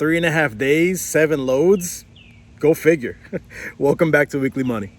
3.5 days, 7 loads. Go figure. Welcome back to Weekly Money.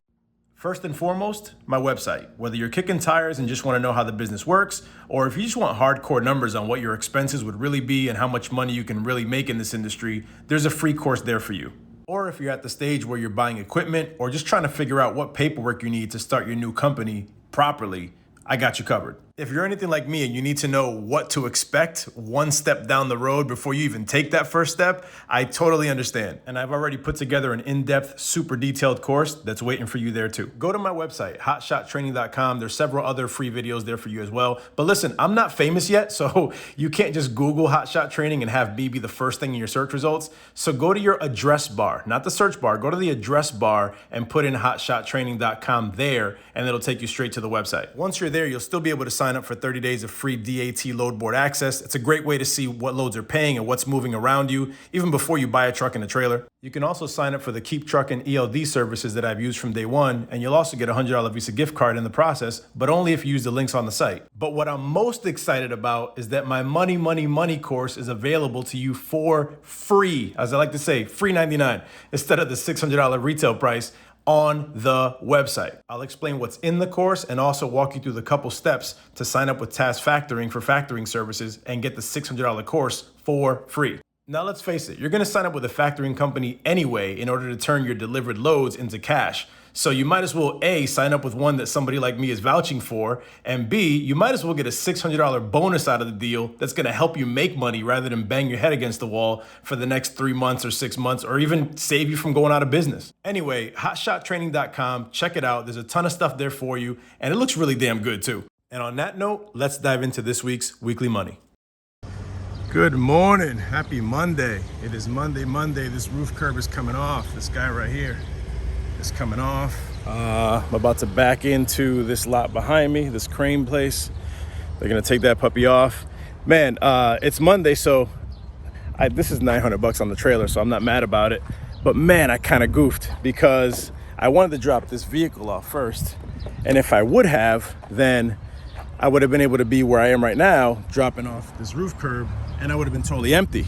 First and foremost, my website. Whether you're kicking tires and just want to know how the business works, or if you just want hardcore numbers on what your expenses would really be and how much money you can really make in this industry, there's a free course there for you. Or if you're at the stage where you're buying equipment or just trying to figure out what paperwork you need to start your new company properly, I got you covered. If you're anything like me and you need to know what to expect one step down the road before you even take that first step, I totally understand. And I've already put together an in-depth, super detailed course that's waiting for you there too. Go to my website, hotshottraining.com. There's several other free videos there for you as well. But listen, I'm not famous yet, so you can't just Google Hotshot Training and have me be the first thing in your search results. So go to your address bar, not the search bar. Go to the address bar and put in hotshottraining.com there, and it'll take you straight to the website. Once you're there, you'll still be able to sign up for 30 days of free DAT Loadboard access. It's a great way to see what loads are paying and what's moving around you, even before you buy a truck and a trailer. You can also sign up for the Keep Truckin ELD services that I've used from day one, and you'll also get a $100 Visa gift card in the process, but only if you use the links on the site. But what I'm most excited about is that my Money course is available to you for free. As I like to say, free 99 instead of the $600 retail price on the website. I'll explain what's in the course and also walk you through the couple steps to sign up with Task Factoring for factoring services and get the $600 course for free. Now let's face it, you're gonna sign up with a factoring company anyway in order to turn your delivered loads into cash. So you might as well A, sign up with one that somebody like me is vouching for, and B, you might as well get a $600 bonus out of the deal that's gonna help you make money rather than bang your head against the wall for the next 3 months or 6 months, or even save you from going out of business. Anyway, hotshottraining.com, check it out. There's a ton of stuff there for you, and it looks really damn good too. And on that note, let's dive into this week's Weekly Money. Good morning, happy Monday. It is Monday. This roof curb is coming off. This guy right here is coming off. I'm about to back into this lot behind me, this crane place. They're gonna take that puppy off. Man, it's Monday, so this is $900 on the trailer, so I'm not mad about it. But man, I kind of goofed because I wanted to drop this vehicle off first. And if I would have, then I would have been able to be where I am right now, dropping off this roof curb, and I would have been totally empty.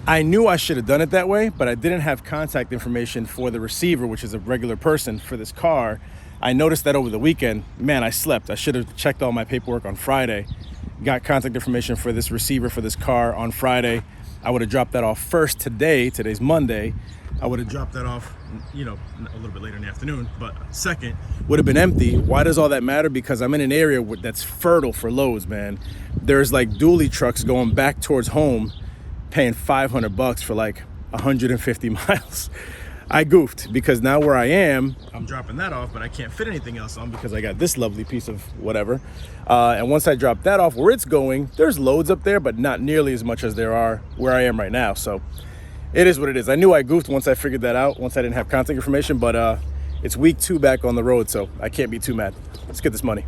I knew I should have done it that way, but I didn't have contact information for the receiver, which is a regular person for this car. I noticed that over the weekend. Man, I slept. I should have checked all my paperwork on Friday. Got contact information for this receiver for this car on Friday. I would have dropped that off first today. Today's Monday. I would have dropped that off, a little bit later in the afternoon, but second would have been empty. Why does all that matter? Because I'm in an area that's fertile for loads, man. There's like dually trucks going back towards home, paying $500 for like 150 miles. I goofed because now where I am, I'm dropping that off, but I can't fit anything else on because I got this lovely piece of whatever. And once I drop that off where it's going, there's loads up there, but not nearly as much as there are where I am right now. So it is what it is. I knew I goofed once I figured that out, once I didn't have contact information, but it's week 2 back on the road, so I can't be too mad. Let's get this money.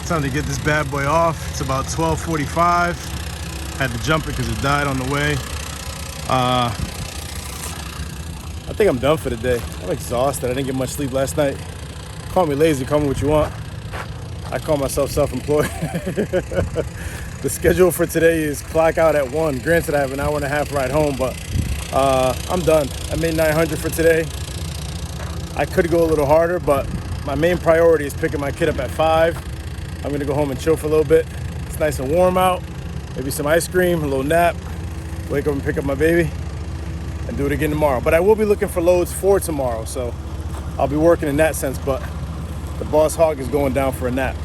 Time to get this bad boy off. It's about 12:45. Had to jump it because it died on the way. I think I'm done for the day. I'm exhausted. I didn't get much sleep last night. Call me lazy, call me what you want. I call myself self-employed. The schedule for today is clock out at 1. Granted, I have an hour and a half ride home, but I'm done. I made 900 for today. I could go a little harder, but my main priority is picking my kid up at 5. I'm gonna go home and chill for a little bit. It's nice and warm out. Maybe some ice cream, a little nap. Wake up and pick up my baby and do it again tomorrow. But I will be looking for loads for tomorrow, so I'll be working in that sense, but the boss hog is going down for a nap.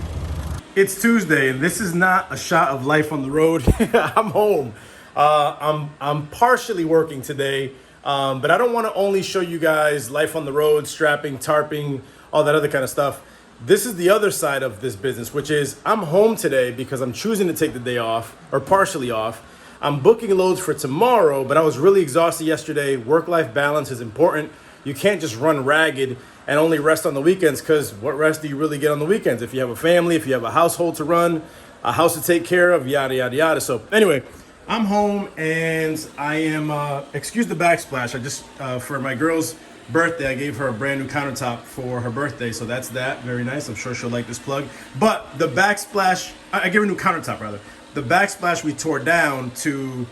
It's Tuesday, and this is not a shot of life on the road. I'm home. I'm partially working today, but I don't want to only show you guys life on the road, strapping, tarping, all that other kind of stuff. This is the other side of this business, which is I'm home today because I'm choosing to take the day off, or partially off. I'm booking loads for tomorrow, but I was really exhausted yesterday. Work-life balance is important. You can't just run ragged and only rest on the weekends, because what rest do you really get on the weekends? If you have a family, if you have a household to run, a house to take care of, yada, yada, yada. So anyway, I'm home and I am, excuse the backsplash. I just, for my girls birthday, I gave her a brand new countertop for her birthday. So that's that. Very nice. I'm sure she'll like this plug. But the backsplash, I gave her a new countertop rather. The backsplash we tore down to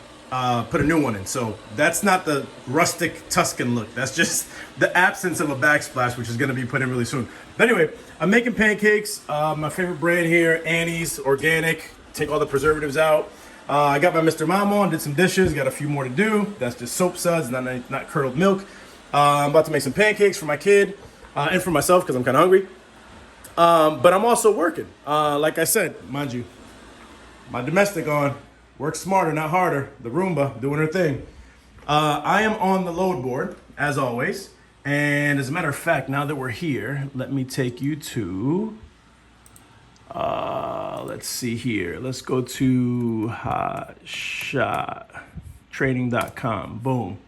put a new one in. So that's not the rustic Tuscan look. That's just the absence of a backsplash, which is going to be put in really soon. But anyway, I'm making pancakes. My favorite brand here, Annie's Organic. Take all the preservatives out. I got my Mr. Mom on, did some dishes, got a few more to do. That's just soap suds, not curdled milk. I'm about to make some pancakes for my kid and for myself because I'm kind of hungry. But I'm also working. Like I said, mind you, my domestic on. Work smarter, not harder. The Roomba doing her thing. I am on the Loadboard, as always. And as a matter of fact, now that we're here, let me take you to, let's see here. Let's go to HotshotTraining.com. Boom.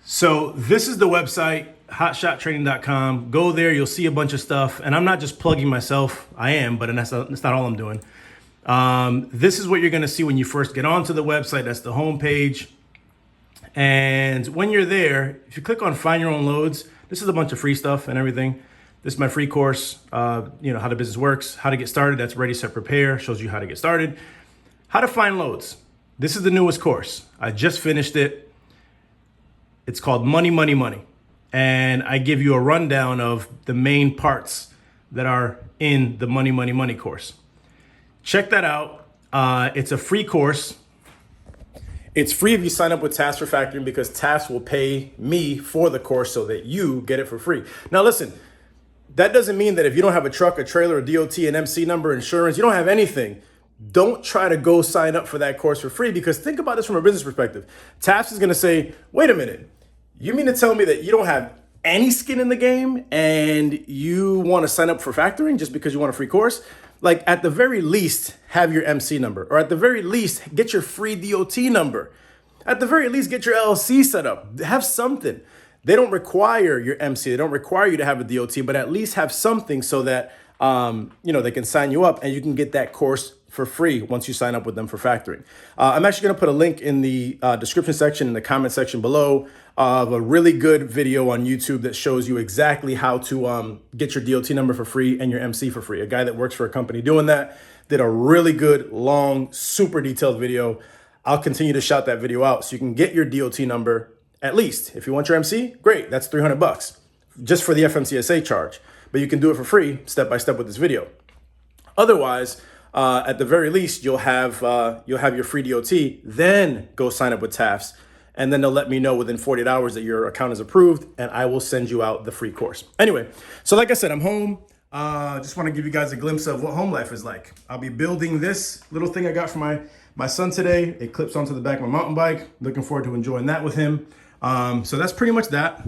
So this is the website, HotshotTraining.com. Go there, you'll see a bunch of stuff. And I'm not just plugging myself. I am, but that's not all I'm doing. This is what you're going to see when you first get onto the website. That's the home page. And when you're there, if you click on Find Your Own Loads, this is a bunch of free stuff and everything. This is my free course, how the business works, how to get started. That's Ready, Set, Prepare. Shows you how to get started. How to find loads. This is the newest course. I just finished it. It's called Money, Money, Money. And I give you a rundown of the main parts that are in the Money, Money, Money course. Check that out. It's a free course. It's free if you sign up with TAS for Factoring because TAS will pay me for the course so that you get it for free. Now listen, that doesn't mean that if you don't have a truck, a trailer, a DOT, an MC number, insurance, you don't have anything, don't try to go sign up for that course for free because think about this from a business perspective. TAS is going to say, wait a minute, you mean to tell me that you don't have any skin in the game and you want to sign up for factoring just because you want a free course? Like at the very least, have your MC number, or at the very least, get your free DOT number. At the very least, get your LLC set up. Have something. They don't require your MC. They don't require you to have a DOT, but at least have something so that they can sign you up and you can get that course for free once you sign up with them for factoring. I'm actually going to put a link in the description section, in the comment section below, of a really good video on YouTube that shows you exactly how to get your DOT number for free and your MC for free. A guy that works for a company doing that did a really good, long, super detailed video. I'll continue to shout that video out so you can get your DOT number at least. If you want your MC, great, that's $300 just for the FMCSA charge. But you can do it for free, step by step with this video. Otherwise, at the very least, you'll have your free DOT, then go sign up with TAFs. And then they'll let me know within 48 hours that your account is approved and I will send you out the free course. Anyway, so like I said, I'm home. Just want to give you guys a glimpse of what home life is like. I'll be building this little thing I got for my son today. It clips onto the back of my mountain bike. Looking forward to enjoying that with him. So that's pretty much that.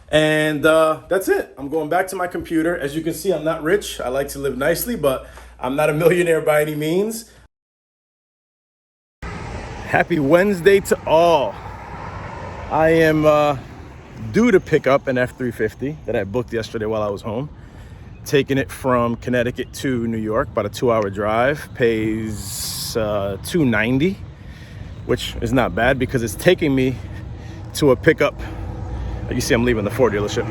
And that's it. I'm going back to my computer. As you can see, I'm not rich. I like to live nicely, but I'm not a millionaire by any means. Happy Wednesday to all. I am due to pick up an F-350 that I booked yesterday while I was home. Taking it from Connecticut to New York, about a 2-hour drive. Pays $290, which is not bad because it's taking me to a pickup. You see I'm leaving the Ford dealership.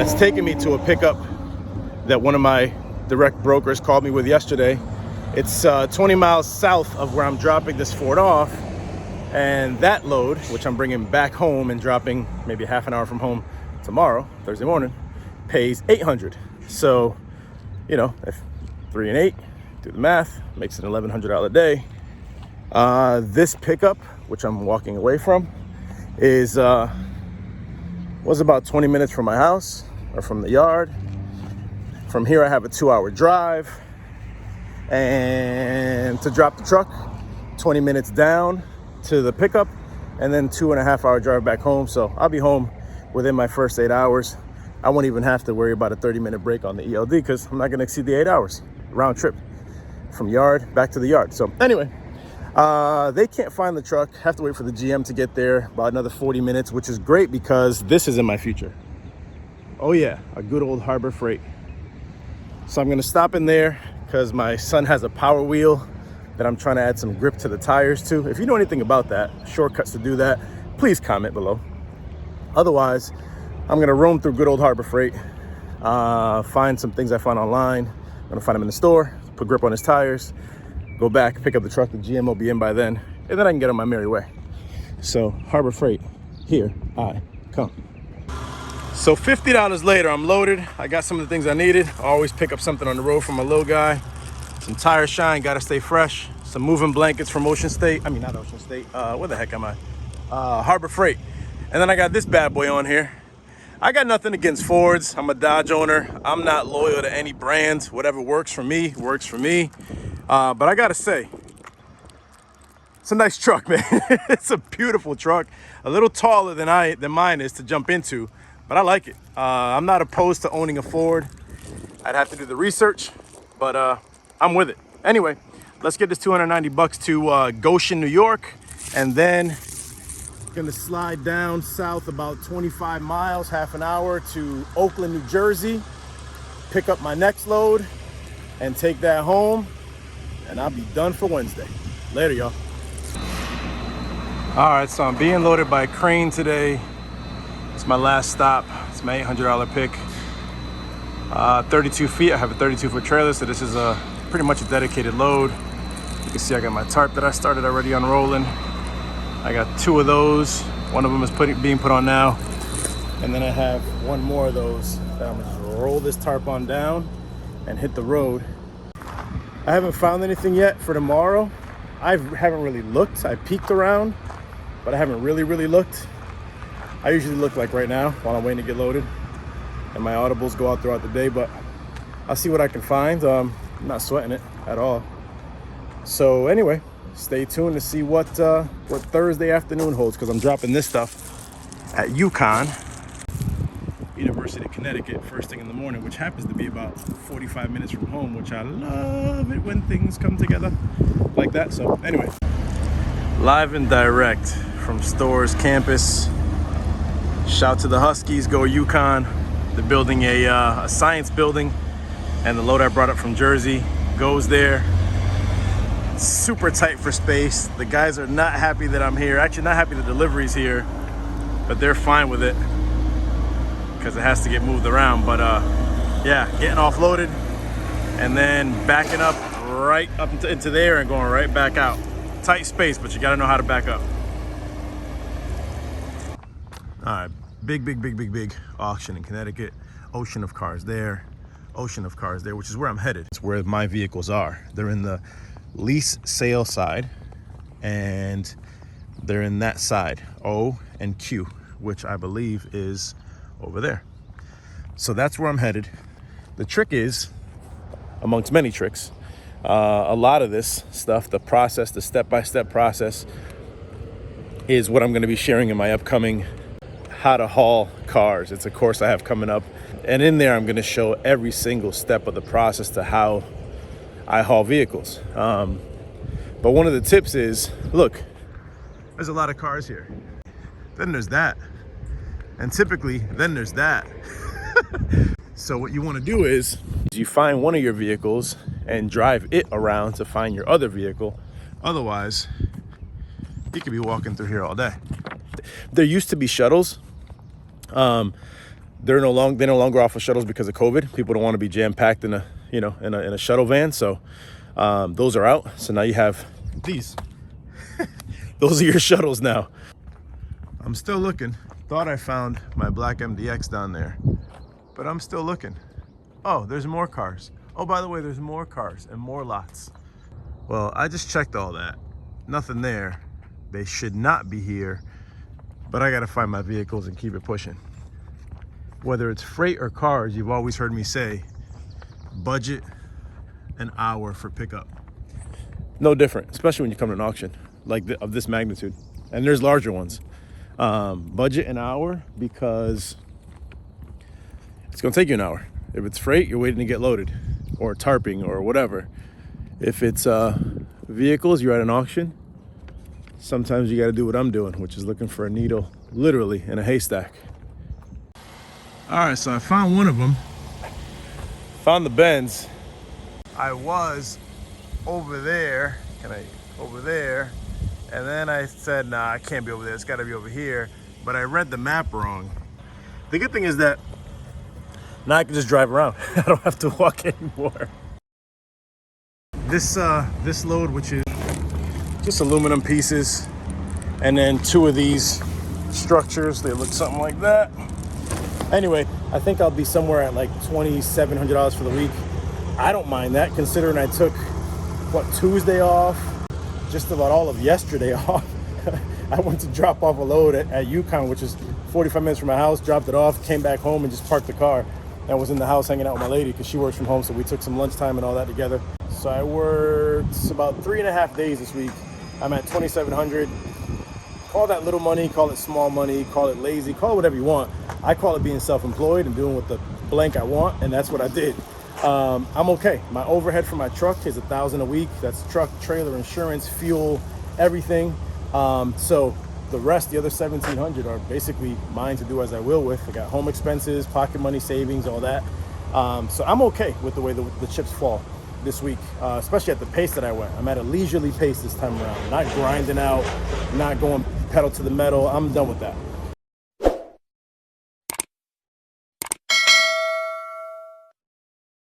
It's taking me to a pickup that one of my direct brokers called me with yesterday. It's 20 miles south of where I'm dropping this Ford off, and that load, which I'm bringing back home and dropping maybe half an hour from home tomorrow, Thursday morning, pays $800. So, if 3 and 8, do the math, makes it an $1,100 day. This pickup, which I'm walking away from, was about 20 minutes from my house or from the yard. From here, I have a 2-hour drive. And to drop the truck, 20 minutes down to the pickup, and then 2.5-hour drive back home. So I'll be home within my first 8 hours. I won't even have to worry about a 30-minute break on the ELD because I'm not going to exceed the 8 hours round trip from yard back to the yard. So anyway, they can't find the truck. Have to wait for the GM to get there, about another 40 minutes, which is great because this is in my future. Oh yeah, a good old Harbor Freight. So I'm going to stop in there because my son has a Power Wheel that I'm trying to add some grip to the tires to. If you know anything about that, shortcuts to do that, please comment below. Otherwise, I'm gonna roam through good old Harbor Freight, find some things I found online. I'm gonna find them in the store, put grip on his tires, go back, pick up the truck. The GM will be in by then, and then I can get on my merry way. So Harbor Freight, here I come. So $50 later, I'm loaded. I got some of the things I needed. I always pick up something on the road from my little guy. Some tire shine, gotta stay fresh. Some moving blankets from Ocean State. I mean, not Ocean State, where the heck am I? Harbor Freight. And then I got this bad boy on here. I got nothing against Fords. I'm a Dodge owner. I'm not loyal to any brand. Whatever works for me, works for me. But I gotta say, it's a nice truck, man. It's a beautiful truck. A little taller than mine is to jump into, but I like it. I'm not opposed to owning a Ford. I'd have to do the research, but I'm with it. Anyway, let's get this $290 to Goshen, New York, and then gonna slide down south about 25 miles, half an hour, to Oakland, New Jersey, pick up my next load and take that home, and I'll be done for Wednesday. Later, y'all. All right, so I'm being loaded by Crane today. It's my last stop. It's my $800 pick. 32 feet, I have a 32-foot trailer, so this is pretty much a dedicated load. You can see I got my tarp that I started already unrolling. I got 2 of those. One of them is being put on now. And then I have 1 more of those that I'm gonna just roll this tarp on down and hit the road. I haven't found anything yet for tomorrow. I haven't really looked. I peeked around, but I haven't really looked. I usually look like right now while I'm waiting to get loaded, and my audibles go out throughout the day, but I'll see what I can find. I'm not sweating it at all. So anyway, stay tuned to see what Thursday afternoon holds, because I'm dropping this stuff at UConn, University of Connecticut, first thing in the morning, which happens to be about 45 minutes from home, which I love it when things come together like that. So anyway, live and direct from Storrs campus. Shout to the Huskies, go UConn. They're building a science building, and the load I brought up from Jersey goes there. Super tight for space. The guys are not happy that I'm here. Actually, not happy the delivery's here, but they're fine with it because it has to get moved around. But yeah, getting offloaded and then backing up right up into there and going right back out. Tight space, but you got to know how to back up. All right, big auction in Connecticut. Ocean of cars there, ocean of cars there, which is where I'm headed. It's where my vehicles are. They're in the lease sale side, and they're in that side, O and Q, which I believe is over there. So that's where I'm headed. The trick is, amongst many tricks, a lot of this stuff, the process, the step-by-step process, is what I'm going to be sharing in my upcoming How to Haul Cars. It's a course I have coming up, and in there I'm going to show every single step of the process to how I haul vehicles. But one of the tips is, look, there's a lot of cars here. Then there's that. And typically, then there's that. So what you want to do is you find one of your vehicles and drive it around to find your other vehicle. Otherwise, you could be walking through here all day. There used to be shuttles. They no longer offer shuttles because of COVID. People don't want to be jam-packed in a shuttle van. So those are out. So now you have these. Those are your shuttles now. I'm still looking. Thought I found my black MDX down there, but I'm still looking. Oh, there's more cars. Oh, by the way, there's more cars and more lots. Well, I just checked all that. Nothing there. They should not be here, but I gotta find my vehicles and keep it pushing. Whether it's freight or cars, you've always heard me say, budget an hour for pickup. No different, especially when you come to an auction of this magnitude. And there's larger ones. Budget an hour because it's gonna take you an hour. If it's freight, you're waiting to get loaded, or tarping, or whatever. If it's vehicles, you're at an auction. Sometimes you gotta do what I'm doing, which is looking for a needle, literally, in a haystack. All right, so I found one of them. Found the Benz. I was over there, and then I said, nah, I can't be over there. It's gotta be over here. but I read the map wrong. The good thing is that now I can just drive around. I don't have to walk anymore. This load, which is just aluminum pieces, and then 2 of these structures, they look something like that. Anyway, I think I'll be somewhere at like $2,700 for the week. I don't mind that, considering I took, Tuesday off, just about all of yesterday off. I went to drop off a load at Yukon, which is 45 minutes from my house, dropped it off, came back home and just parked the car. And was in the house hanging out with my lady because she works from home, so we took some lunchtime and all that together. So I worked about 3.5 days this week. I'm at 2,700. Call that little money, call it small money, call it lazy, call it whatever you want. I call it being self-employed and doing what the blank I want, and that's what I did. I'm okay. My overhead for my truck is $1,000 a week. That's truck, trailer, insurance, fuel, everything. So the rest, the other 1,700, are basically mine to do as I will with. I got home expenses, pocket money, savings, all that. So I'm okay with the way the chips fall this week, especially at the pace that I went. I'm at a leisurely pace this time around, not grinding out, not going pedal to the metal. I'm done with that.